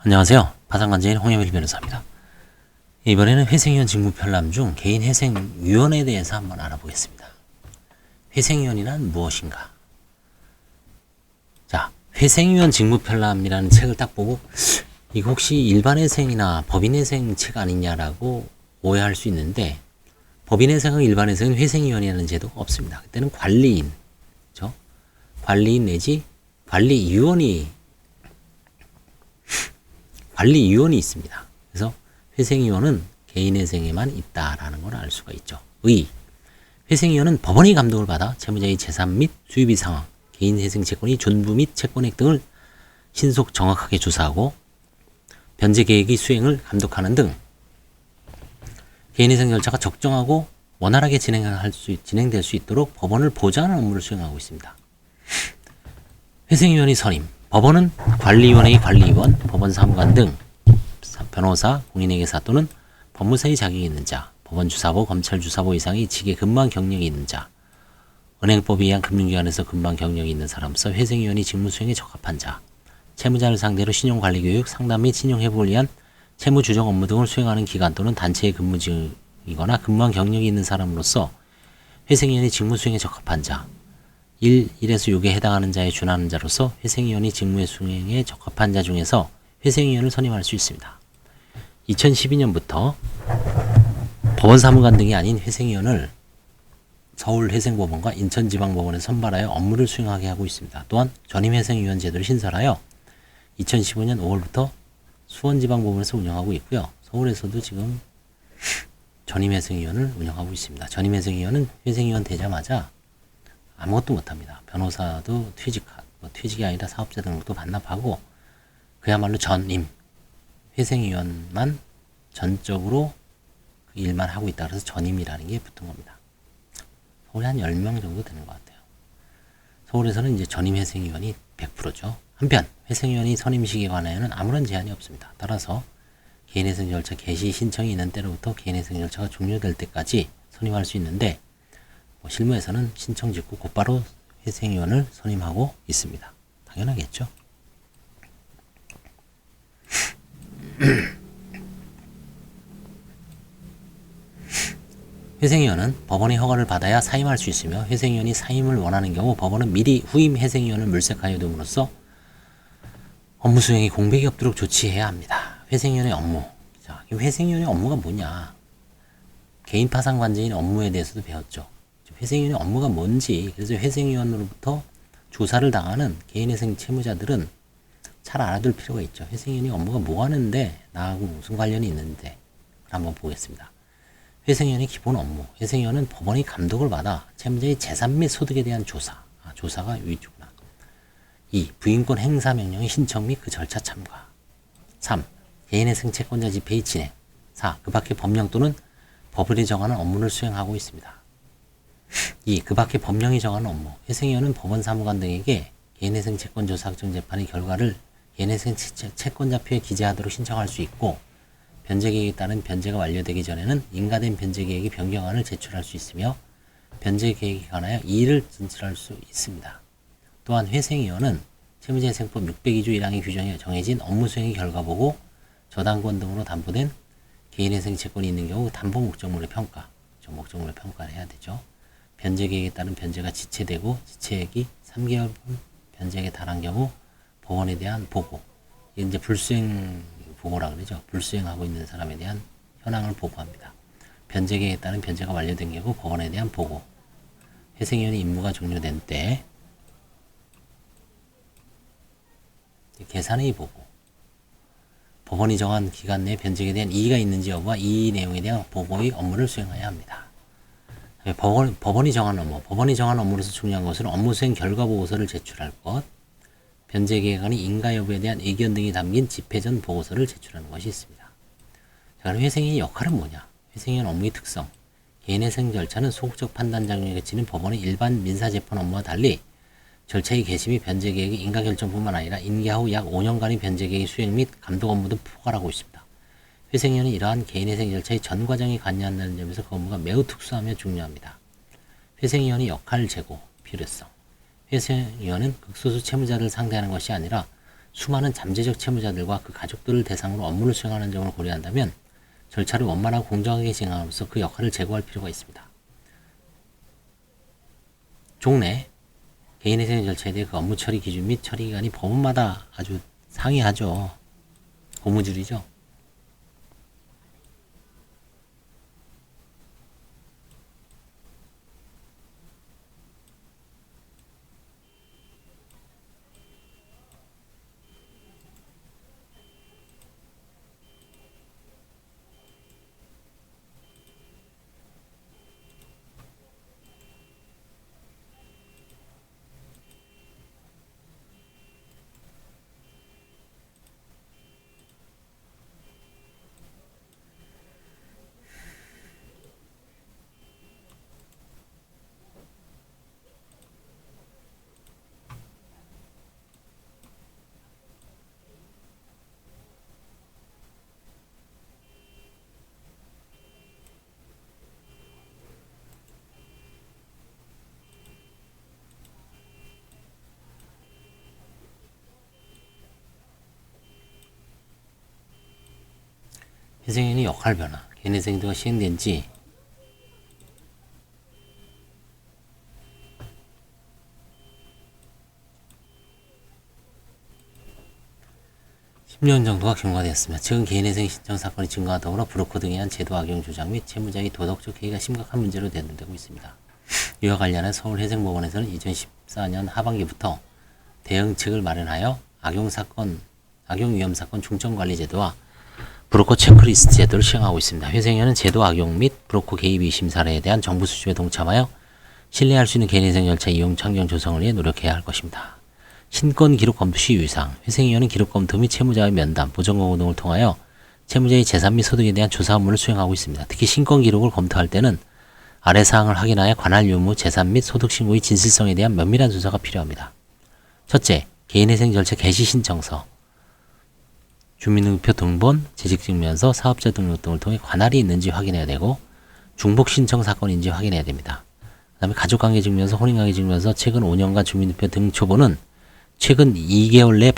안녕하세요. 파산관제인 홍영일 변호사입니다. 이번에는 회생위원 직무편람 중 개인회생위원에 대해서 한번 알아보겠습니다. 회생위원이란 무엇인가? 자, 회생위원 직무편람이라는 책을 딱 보고 이거 혹시 일반회생이나 법인회생 책 아니냐라고 오해할 수 있는데, 법인회생과 일반회생은 회생위원이라는 제도가 없습니다. 그때는 관리인, 그렇죠? 관리인 내지 관리위원이 있습니다. 그래서 회생위원은 개인회생에만 있다라는 걸 알 수가 있죠. 회생위원은 법원의 감독을 받아 채무자의 재산 및 수입의 상황, 개인회생 채권의 존부 및 채권액 등을 신속 정확하게 조사하고 변제 계획의 수행을 감독하는 등 개인회생 절차가 적정하고 원활하게 진행될 수 있도록 법원을 보좌하는 업무를 수행하고 있습니다. 회생위원의 선임, 법원은 관리위원회의 관리위원, 법원사무관 등 변호사, 공인회계사 또는 법무사의 자격이 있는 자, 법원주사보, 검찰주사보 이상의 직에 근무한 경력이 있는 자, 은행법에 의한 금융기관에서 근무한 경력이 있는 사람으로서 회생위원의 직무수행에 적합한 자, 채무자를 상대로 신용관리교육, 상담 및 신용회복을 위한 채무주정 업무 등을 수행하는 기관 또는 단체에 근무 중이거나 근무한 경력이 있는 사람으로서 회생위원의 직무수행에 적합한 자, 1에서 6에 해당하는 자에 준하는 자로서 회생위원이 직무의 수행에 적합한 자 중에서 회생위원을 선임할 수 있습니다. 2012년부터 법원사무관 등이 아닌 회생위원을 서울회생법원과 인천지방법원에 선발하여 업무를 수행하게 하고 있습니다. 또한 전임회생위원 제도를 신설하여 2015년 5월부터 수원지방법원에서 운영하고 있고요. 서울에서도 지금 전임회생위원을 운영하고 있습니다. 전임회생위원은 회생위원 되자마자 아무것도 못합니다. 변호사도 퇴직이 아니라 사업자 등록도 반납하고 그야말로 전임, 회생위원만 전적으로 그 일만 하고 있다. 그래서 전임이라는 게 붙은 겁니다. 서울에 한 10명 정도 되는 것 같아요. 서울에서는 이제 전임 회생위원이 100%죠. 한편 회생위원이 선임식에 관하여는 아무런 제한이 없습니다. 따라서 개인회생 절차 개시 신청이 있는 때로부터 개인회생 절차가 종료될 때까지 선임할 수 있는데, 실무에서는 신청 직후 곧바로 회생위원을 선임하고 있습니다. 당연하겠죠. 회생위원은 법원의 허가를 받아야 사임할 수 있으며, 회생위원이 사임을 원하는 경우 법원은 미리 후임 회생위원을 물색하여 둠으로써 업무 수행이 공백이 없도록 조치해야 합니다. 회생위원의 업무. 자, 회생위원의 업무가 뭐냐? 개인 파산 관제인 업무에 대해서도 배웠죠. 회생위원의 업무가 뭔지, 그래서 회생위원으로부터 조사를 당하는 개인회생 채무자들은 잘 알아둘 필요가 있죠. 회생위원의 업무가 뭐 하는데 나하고 무슨 관련이 있는데 한번 보겠습니다. 회생위원의 기본 업무. 회생위원은 법원의 감독을 받아 채무자의 재산 및 소득에 대한 조사. 조사가 위주구나. 2. 부인권 행사 명령의 신청 및 그 절차 참가. 3. 개인회생 채권자 집회의 진행. 4. 그 밖의 법령 또는 법률이 정하는 업무를 수행하고 있습니다. 2. 그 밖의 법령이 정하는 업무. 회생위원은 법원사무관 등에게 개인회생 채권조사 확정 재판의 결과를 개인회생 채권자표에 기재하도록 신청할 수 있고, 변제계획에 따른 변제가 완료되기 전에는 인가된 변제계획의 변경안을 제출할 수 있으며, 변제계획에 관하여 이의를 진술할 수 있습니다. 또한 회생위원은 채무재생법 602조 1항의 규정에 정해진 업무 수행의 결과 보고, 저당권 등으로 담보된 개인회생 채권이 있는 경우 담보 목적물의 평가, 목적물의 평가를 해야 되죠. 변제계획에 따른 변제가 지체되고 지체액이 3개월 변제액에 달한 경우 법원에 대한 보고, 이제 불수행 보고라 그러죠. 불수행하고 있는 사람에 대한 현황을 보고합니다. 변제계획에 따른 변제가 완료된 경우 법원에 대한 보고, 회생위원의 임무가 종료된 때 계산의 보고, 법원이 정한 기간 내 변제에 대한 이의가 있는지 여부와 이 내용에 대한 보고의 업무를 수행해야 합니다. 법원이 정한 업무. 법원이 정한 업무로서 중요한 것은 업무 수행 결과 보고서를 제출할 것, 변제 계획안의 인가 여부에 대한 의견 등이 담긴 집회 전 보고서를 제출하는 것이 있습니다. 자, 그럼 회생위의 역할은 뭐냐? 회생위원 업무의 특성. 개인회생 절차는 소극적 판단 장면에 그치는 법원의 일반 민사재판 업무와 달리 절차의 개시 및 변제 계획의 인가 결정뿐만 아니라 인가 후 약 5년간의 변제 계획 수행 및 감독 업무도 포괄하고 있습니다. 회생위원은 이러한 개인회생 절차의 전 과정에 관여한다는 점에서 그 업무가 매우 특수하며 중요합니다. 회생위원의 역할 제고, 필요성. 회생위원은 극소수 채무자를 상대하는 것이 아니라 수많은 잠재적 채무자들과 그 가족들을 대상으로 업무를 수행하는 점을 고려한다면 절차를 원만하고 공정하게 진행함으로써 그 역할을 제고할 필요가 있습니다. 종래 개인회생 절차에 대해 그 업무 처리 기준 및 처리 기간이 법원마다 아주 상이하죠. 고무줄이죠. 회생연의 역할 변화, 개인회생 제도가 시행된 지 10년 정도가 경과되었으며 최근 개인회생 신청 사건이 증가와 더불어 브로커 등에 의한 제도 악용 조작 및 채무자의 도덕적 해이가 심각한 문제로 대두되고 있습니다. 이와 관련해 서울회생법원에서는 2014년 하반기부터 대응책을 마련하여 악용위험사건 중점관리제도와 브로커 체크리스트 제도를 시행하고 있습니다. 회생연은 제도 악용 및 브로커 개입 의심 사례에 대한 정부 수집에 동참하여 신뢰할 수 있는 개인회생 절차 이용 환경 조성을 위해 노력해야 할 것입니다. 신권 기록 검토 시 유의사항, 회생위원회는 기록 검토 및 채무자의 면담, 보전 공고 등을 통하여 채무자의 재산 및 소득에 대한 조사 업무를 수행하고 있습니다. 특히 신권 기록을 검토할 때는 아래 사항을 확인하여 관할 유무, 재산 및 소득 신고의 진실성에 대한 면밀한 조사가 필요합니다. 첫째, 개인회생 절차 개시 신청서, 주민등록표 등본, 재직증명서, 사업자 등록 등을 통해 관할이 있는지 확인해야 되고 중복 신청 사건인지 확인해야 됩니다. 그 다음에 가족관계증명서, 혼인관계증명서, 최근 5년간 주민등록표 등초본은 최근 2개월 내에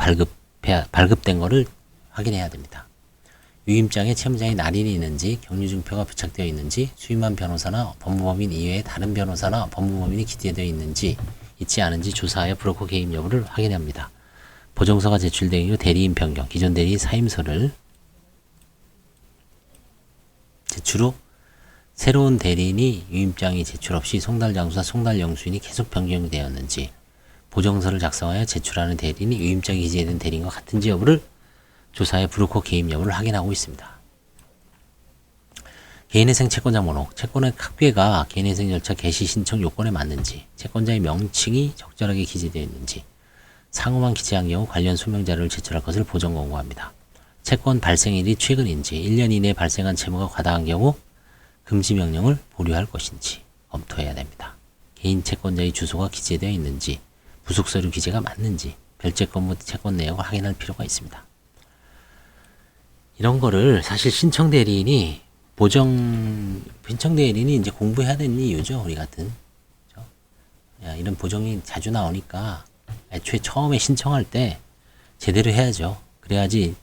발급된 것을 확인해야 됩니다. 유임장에 채무자의 날인이 있는지, 격리증표가 부착되어 있는지, 수임한 변호사나 법무법인 이외에 다른 변호사나 법무법인이 기재되어 있는지, 있지 않은지 조사하여 브로커 개입 여부를 확인합니다. 보정서가 제출된 이후 대리인 변경, 기존 대리 사임서를 제출 후 새로운 대리인이 유임장이 제출 없이 송달 장수와 송달 영수인이 계속 변경되었는지, 보정서를 작성하여 제출하는 대리인이 유임장이 기재된 대리인과 같은지 여부를 조사해 브로커 개입 여부를 확인하고 있습니다. 개인회생 채권자 목록, 채권의 합계가 개인회생 절차 개시 신청 요건에 맞는지, 채권자의 명칭이 적절하게 기재되어 있는지, 상호만 기재한 경우 관련 소명 자료를 제출할 것을 보전 권고합니다. 채권 발생일이 최근인지, 1년 이내에 발생한 채무가 과다한 경우 금지 명령을 보류할 것인지 검토해야 됩니다. 개인 채권자의 주소가 기재되어 있는지, 부속서류 기재가 맞는지, 별채권 및 채권 내역을 확인할 필요가 있습니다. 이런 거를 사실 신청 대리인이 이제 공부해야 되는 이유죠. 우리 같은. 그렇죠? 이런 보정이 자주 나오니까 애초에 처음에 신청할 때 제대로 해야죠. 그래야지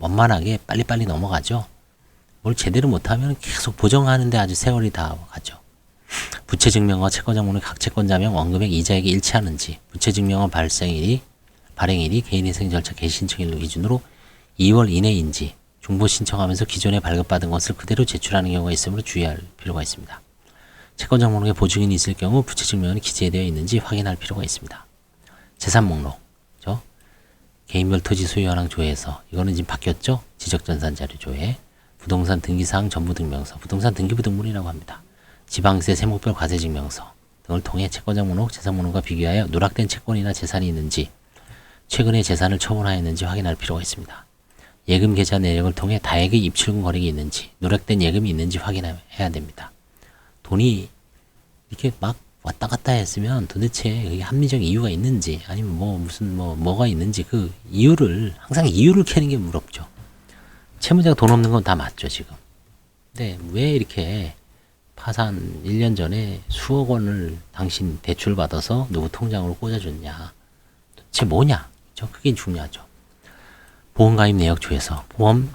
원만하게 빨리빨리 넘어가죠. 뭘 제대로 못하면 계속 보정하는데 아주 세월이 다 가죠. 부채증명과 채권자 목록 각 채권자명 원금액 이자액이 일치하는지, 부채증명은 발행일이 개인회생 절차 개시신청일로 기준으로 2월 이내인지, 중보 신청하면서 기존에 발급받은 것을 그대로 제출하는 경우가 있으므로 주의할 필요가 있습니다. 채권자 목록에 보증인이 있을 경우 부채증명이 기재되어 있는지 확인할 필요가 있습니다. 재산 목록, 그렇죠? 개인별 토지 소유한항 조회서, 이거는 지금 바뀌었죠? 지적전산 자료 조회, 부동산 등기사항 전부증명서, 부동산 등기부등본이라고 합니다. 지방세 세목별 과세증명서 등을 통해 채권자 목록, 재산 목록과 비교하여 누락된 채권이나 재산이 있는지, 최근에 재산을 처분하였는지 확인할 필요가 있습니다. 예금 계좌 내역을 통해 다액의 입출금 거래가 있는지, 누락된 예금이 있는지 확인해야 됩니다. 돈이 이렇게 막 왔다 갔다 했으면 도대체 그게 합리적 이유가 있는지, 아니면 뭐가 있는지 그 이유를, 항상 이유를 캐는 게 무섭죠. 채무자가 돈 없는 건 다 맞죠, 지금. 근데 왜 이렇게 파산 1년 전에 수억 원을 당신 대출 받아서 누구 통장으로 꽂아줬냐? 도대체 뭐냐? 그게 중요하죠. 보험가입 내역조에서 보험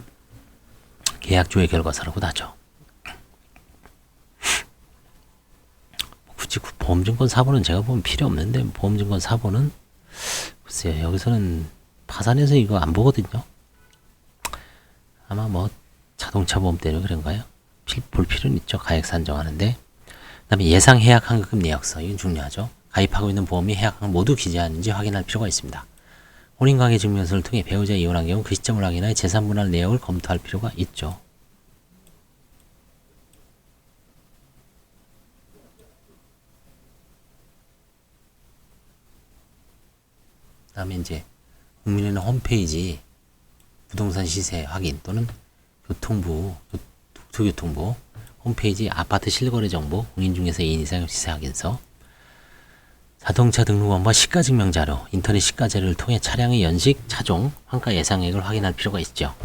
계약조의 결과사라고 나죠. 굳이 보험증권 사본은 제가 보면 필요 없는데, 보험증권 사본은 글쎄요, 여기서는 파산해서 이거 안 보거든요. 아마 뭐 자동차 보험 때문에 그런가요? 볼 필요는 있죠. 가액 산정하는데. 그 다음에 예상 해약 환급금 내역서, 이건 중요하죠. 가입하고 있는 보험이 해약한 모두 기재하는지 확인할 필요가 있습니다. 혼인관계 증명서를 통해 배우자 이혼한 경우 그 시점을 확인하여 재산 분할 내역을 검토할 필요가 있죠. 그 다음에 이제 국민은행 홈페이지 부동산 시세 확인 또는 국토교통부 홈페이지 아파트 실거래 정보, 공인중개사 2인 이상 시세 확인서, 자동차 등록원과 시가증명 자료, 인터넷 시가 자료를 통해 차량의 연식, 차종, 환가 예상액을 확인할 필요가 있죠.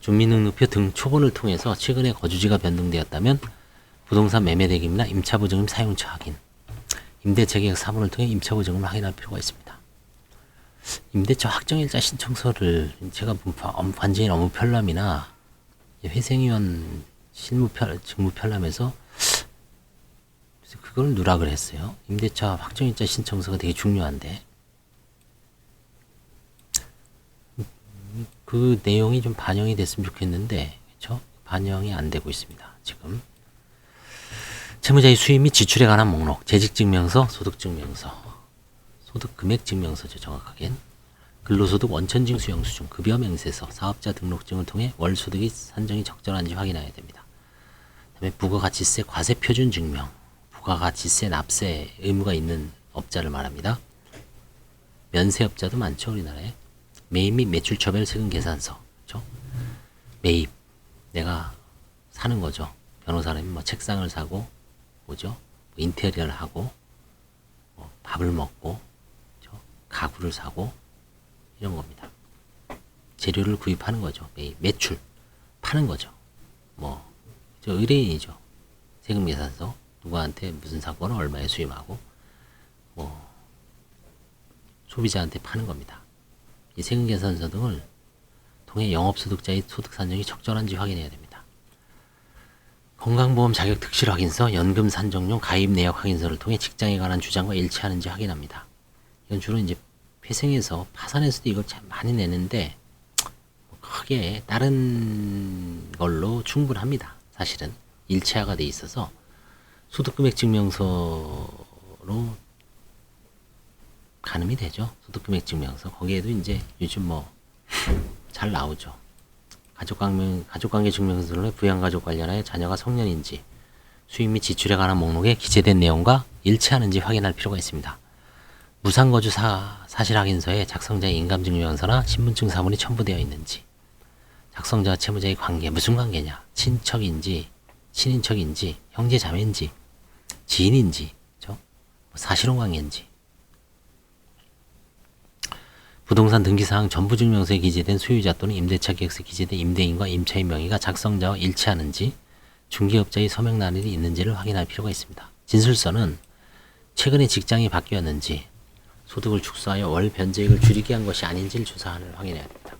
주민등록표 등 초본을 통해서 최근에 거주지가 변동되었다면 부동산 매매 대금이나 임차보증금 사용처 확인, 임대차 계약 사본을 통해 임차보증금을 확인할 필요가 있습니다. 임대차 확정일자 신청서를 제가 관제인 업무 편람이나 회생위원 직무 편람에서 그걸 누락을 했어요. 임대차 확정일자 신청서가 되게 중요한데 그 내용이 좀 반영이 됐으면 좋겠는데, 그렇죠? 반영이 안 되고 있습니다. 지금 채무자의 수입 및 지출에 관한 목록, 재직증명서, 소득증명서, 소득금액증명서죠. 정확하게는 근로소득 원천징수 영수증, 급여 명세서, 사업자 등록증을 통해 월소득이 산정이 적절한지 확인해야 됩니다. 그다음에 부가가치세 과세표준 증명, 부가가치세 납세 의무가 있는 업자를 말합니다. 면세업자도 많죠, 우리나라에. 매입 및 매출처별 세금 계산서, 그렇죠? 매입, 내가 사는 거죠. 변호사라면 뭐 책상을 사고, 뭐죠? 인테리어를 하고, 밥을 먹고, 그렇죠? 가구를 사고, 이런 겁니다. 재료를 구입하는 거죠. 매입, 매출, 파는 거죠. 뭐, 저 의뢰인이죠. 세금 계산서, 누구한테 무슨 사건을 얼마에 수임하고, 뭐, 소비자한테 파는 겁니다. 이 세금 계산서 등을 통해 영업소득자의 소득 산정이 적절한지 확인해야 됩니다. 건강보험 자격 특실 확인서, 연금 산정용 가입 내역 확인서를 통해 직장에 관한 주장과 일치하는지 확인합니다. 이건 주로 이제 회생에서 파산에서도 이걸 참 많이 내는데 크게 다른 걸로 충분합니다. 사실은 일체화가 돼 있어서 소득금액 증명서로 가늠이 되죠. 소득금액 증명서. 거기에도 이제 요즘 뭐 잘 나오죠. 가족관계 증명서를 부양가족 관련하여 자녀가 성년인지, 수입 및 지출에 관한 목록에 기재된 내용과 일치하는지 확인할 필요가 있습니다. 무상거주 사실 확인서에 작성자의 인감증명서나 신분증 사본이 첨부되어 있는지, 작성자와 채무자의 관계 무슨 관계냐, 친척인지 친인척인지 형제 자매인지 지인인지, 그렇죠? 사실혼 관계인지, 부동산 등기사항 전부증명서에 기재된 소유자 또는 임대차 계약서에 기재된 임대인과 임차인 명의가 작성자와 일치하는지, 중개업자의 서명 날일이 있는지를 확인할 필요가 있습니다. 진술서는 최근에 직장이 바뀌었는지, 소득을 축소하여 월 변제액을 줄이게 한 것이 아닌지를 조사를 확인해야 됩니다.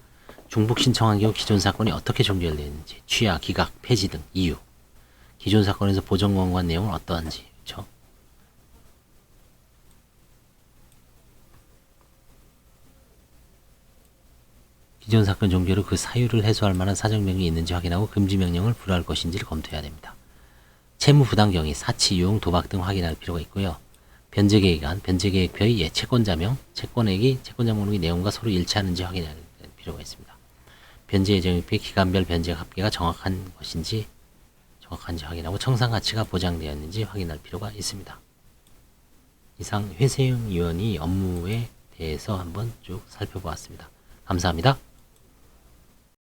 중복 신청한 경우 기존 사건이 어떻게 종결되는지, 취하, 기각, 폐지 등 이유, 기존 사건에서 보전 권고한 내용은 어떠한지, 그렇죠? 기존 사건 종결 후 그 사유를 해소할 만한 사정명령이 있는지 확인하고 금지 명령을 불허할 것인지를 검토해야 됩니다. 채무 부당 경위, 사치, 유용, 도박 등 확인할 필요가 있고요. 변제계획안, 변제계획표의 채권자명, 채권액이 채권자 목록의 내용과 서로 일치하는지 확인할 필요가 있습니다. 변제 예정일표의 기간별 변제액 합계가 정확한지 확인하고 청산 가치가 보장되었는지 확인할 필요가 있습니다. 이상 회생위원이 업무에 대해서 한번 쭉 살펴보았습니다. 감사합니다.